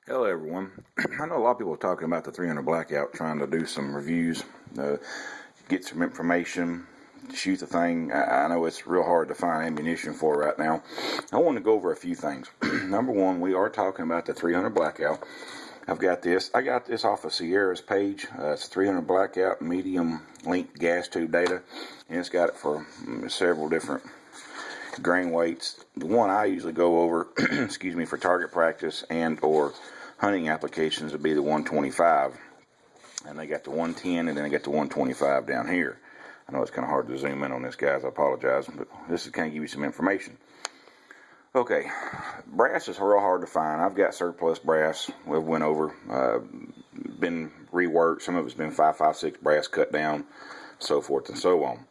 Hello everyone. I know a lot of people are talking about the 300 Blackout, trying to do some reviews, get some information, shoot the thing. I know it's real hard to find ammunition for right now. I want to go over a few things. Number one, we are talking about the 300 Blackout. I got this off of Sierra's page. It's 300 Blackout medium length gas tube data, and it's got it for several different grain weights. The one I usually go over, excuse me, for target practice and or hunting applications would be the 125, and they got the 110, and then they got the 125 down here. I know it's kind of hard to zoom in on this, guys. I apologize, but this is kind of give you some information. Okay, brass is real hard to find. I've got surplus brass. We've went over, been reworked. Some of it's been 5.56 brass cut down, so forth and so on.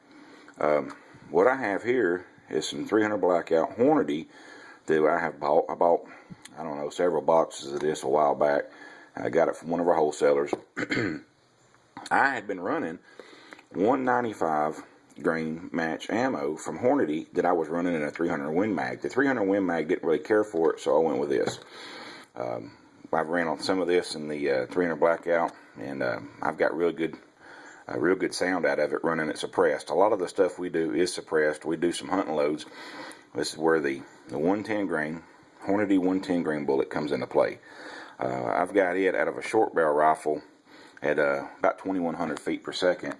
What I have here is some 300 Blackout Hornady that I have bought. I bought, I don't know, several boxes of this a while back. I got it from one of our wholesalers. I had been running 195 grain match ammo from Hornady that I was running in a 300 Win Mag. The 300 Win Mag didn't really care for it, so I went with this. I've ran on some of this in the 300 Blackout, and I've got real good sound out of it running it suppressed. A lot of the stuff we do is suppressed. We do some hunting loads. This is where the 110 grain Hornady 110 grain bullet comes into play. I've got it out of a short barrel rifle at about 2100 feet per second.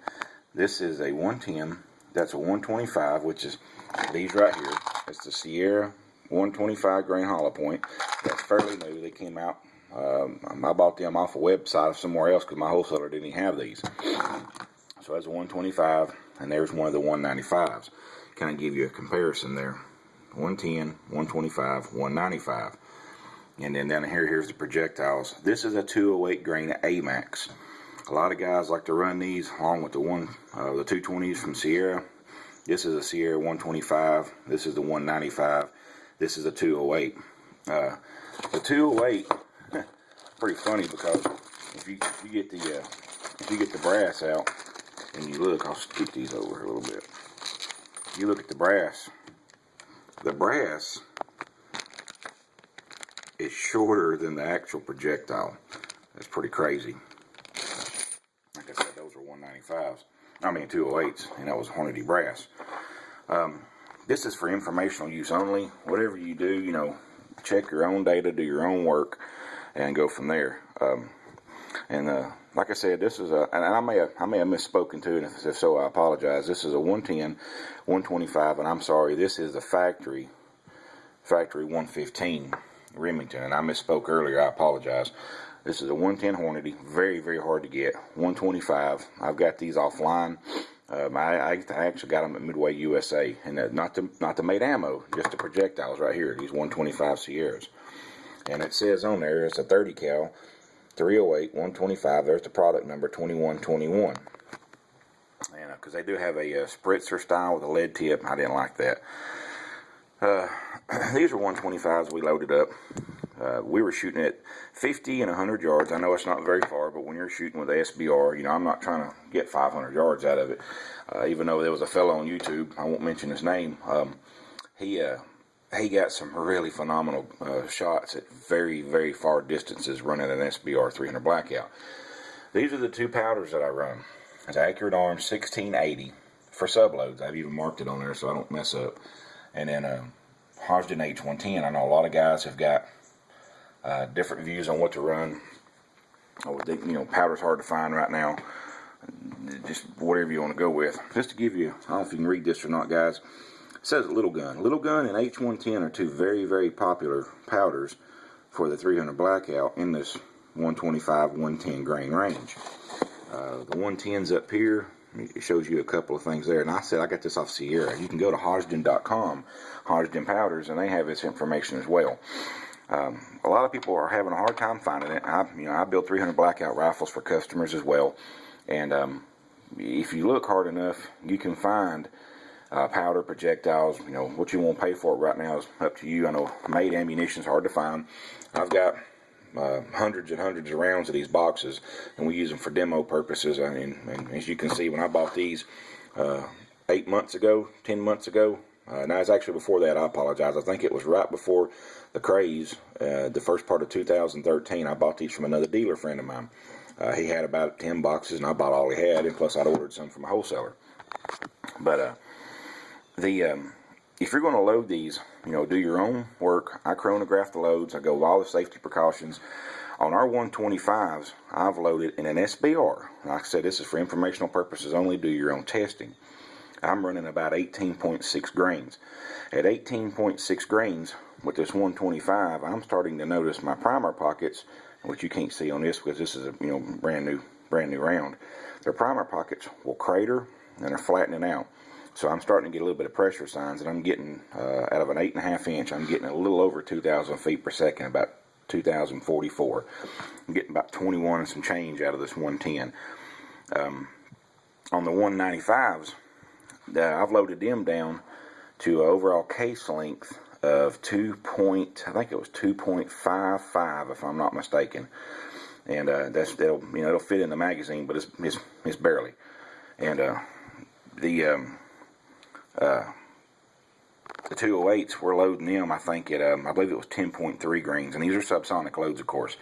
This is a 110. That's a 125, which is these right here. It's the Sierra 125 grain hollow point. That's fairly new. They came out. I bought them off a website of somewhere else because my wholesaler didn't even have these. So that's a 125, and there's one of the 195s. Kind of give you a comparison there. 110, 125, 195. And then down here's the projectiles. This is a 208 grain AMAX. A lot of guys like to run these along with the 220s from Sierra. This is a Sierra 125. This is the 195. This is a 208. The 208, pretty funny because if you get the brass out and you look, I'll scoot these over a little bit. You look at the brass. The brass is shorter than the actual projectile. That's pretty crazy. Like I said, those were 195s. I mean 208s, and that was Hornady brass. This is for informational use only. Whatever you do, check your own data, do your own work, and go from there. Like I said, this is and I may have misspoken too, and if so, I apologize. This is a 110, 125, and I'm sorry, this is a factory 115 Remington, and I misspoke earlier. I apologize. This is a 110 Hornady, very, very hard to get. 125. I've got these offline. I actually got them at Midway USA, and not the made ammo, just the projectiles right here. These 125 Sierras, and it says on there it's a 30 cal. 308, 125, there's the product number 2121. And because they do have a spritzer style with a lead tip, I didn't like that. These are 125s we loaded up. We were shooting at 50 and 100 yards. I know it's not very far, but when you're shooting with the SBR, I'm not trying to get 500 yards out of it. Even though there was a fellow on YouTube, I won't mention his name, he got some really phenomenal shots at very, very far distances running an SBR 300 Blackout. These are the two powders that I run. It's Accurate Arms 1680 for subloads. I've even marked it on there so I don't mess up. And then Hodgdon H110. I know a lot of guys have got different views on what to run. Powder's hard to find right now. Just whatever you want to go with. Just to give you, I don't know if you can read this or not, guys. It says Little Gun. Little Gun and H110 are two very, very popular powders for the 300 Blackout in this 125, 110 grain range. The 110's up here. It shows you a couple of things there. And I said I got this off Sierra. You can go to Hodgdon.com, Hodgdon Powders, and they have this information as well. A lot of people are having a hard time finding it. I build 300 Blackout rifles for customers as well. And if you look hard enough, you can find powder, projectiles. What you want to pay for it right now is up to you. I know made ammunition is hard to find. I've got hundreds and hundreds of rounds of these boxes, and we use them for demo purposes. And as you can see, when I bought these 8 months ago, 10 months ago, Now, it's actually before that. I apologize. I think it was right before the craze, the first part of 2013. I bought these from another dealer friend of mine. He had about 10 boxes, and I bought all he had, and plus I'd ordered some from a wholesaler. But if you're going to load these, do your own work. I chronograph the loads. I go with all the safety precautions. On our 125s, I've loaded in an SBR. Like I said, this is for informational purposes only. Do your own testing. I'm running about 18.6 grains. At 18.6 grains with this 125, I'm starting to notice my primer pockets, which you can't see on this because this is a brand new round. Their primer pockets will crater and they're flattening out. So I'm starting to get a little bit of pressure signs, and I'm getting out of an 8.5 inch, I'm getting a little over 2,000 feet per second, about 2,044. I'm getting about 21 and some change out of this 110. On the 195s, I've loaded them down to an overall case length of I think it was 2.55 if I'm not mistaken, and it'll fit in the magazine, but it's barely. And the 208s, we're loading them, I think, at, I believe it was 10.3 grains. And these are subsonic loads, of course.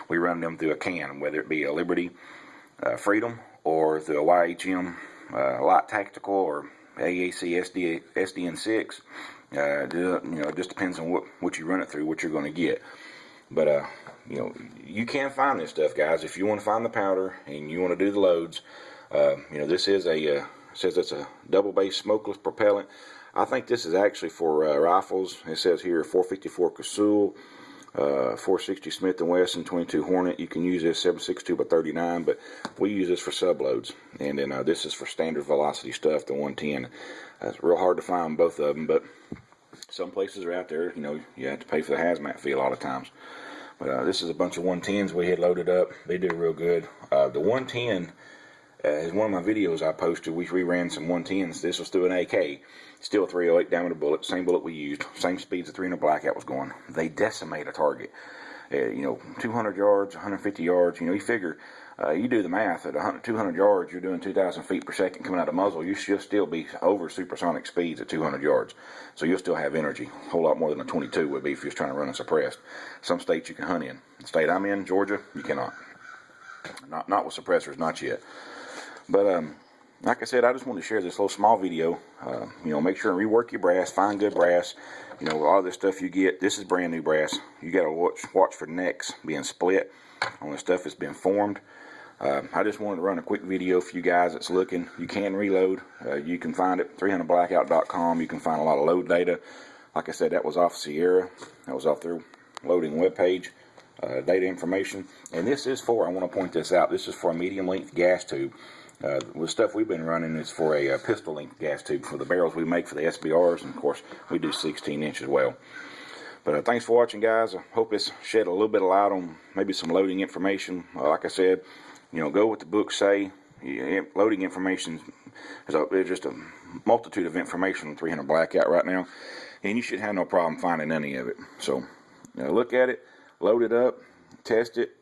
We run them through a can, whether it be a Liberty, Freedom, or through a YHM, Light Tactical, or AAC SDN6. It just depends on what you run it through, what you're going to get. But, you can find this stuff, guys. If you want to find the powder and you want to do the loads, this is it says it's a double base smokeless propellant. I think this is actually for rifles. It says here 454 Casull, 460 Smith & Wesson, 22 Hornet. You can use this 762 by 39, but we use this for subloads. And then this is for standard velocity stuff, the 110. It's real hard to find both of them, but some places are out there. You have to pay for the hazmat fee a lot of times. But this is a bunch of 110s we had loaded up. They do real good. The 110 is one of my videos I posted. We ran some 110s. This was through an AK. Still a 308 diameter bullet. Same bullet we used. Same speeds the 300 Blackout was going. They decimate a target. 200 yards, 150 yards. You figure, you do the math. At 200 yards, you're doing 2,000 feet per second coming out of muzzle. You should still be over supersonic speeds at 200 yards. So you'll still have energy. A whole lot more than a 22 would be if you're trying to run a suppressed. Some states you can hunt in. The state I'm in, Georgia, you cannot. Not with suppressors, not yet. But like I said, I just wanted to share this little small video. Make sure and rework your brass, find good brass. All this stuff you get, this is brand new brass. You got to watch for necks being split on the stuff that's been formed. I just wanted to run a quick video for you guys that's looking. You can reload. You can find it 300blackout.com. You can find a lot of load data. Like I said, that was off Sierra. That was off their loading webpage. Data information. And this is for, I want to point this out, this is for a medium length gas tube. The stuff we've been running is for a pistol length gas tube for the barrels we make for the SBRs, and of course we do 16 inch as well. But thanks for watching, guys. I hope it's shed a little bit of light on maybe some loading information. Like I said, go with the books say. Loading information is just a multitude of information on 300 Blackout right now, and you should have no problem finding any of it. So look at it, load it up, test it,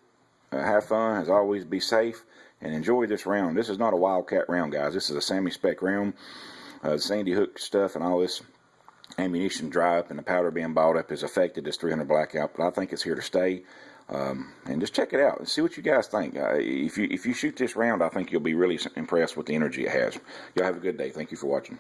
have fun, as always, be safe, and enjoy this round. This is not a Wildcat round, guys. This is a semi-spec round. The Sandy Hook stuff and all this ammunition dry up and the powder being bought up has affected this 300 Blackout, but I think it's here to stay. And just check it out and see what you guys think. If you shoot this round, I think you'll be really impressed with the energy it has. Y'all have a good day. Thank you for watching.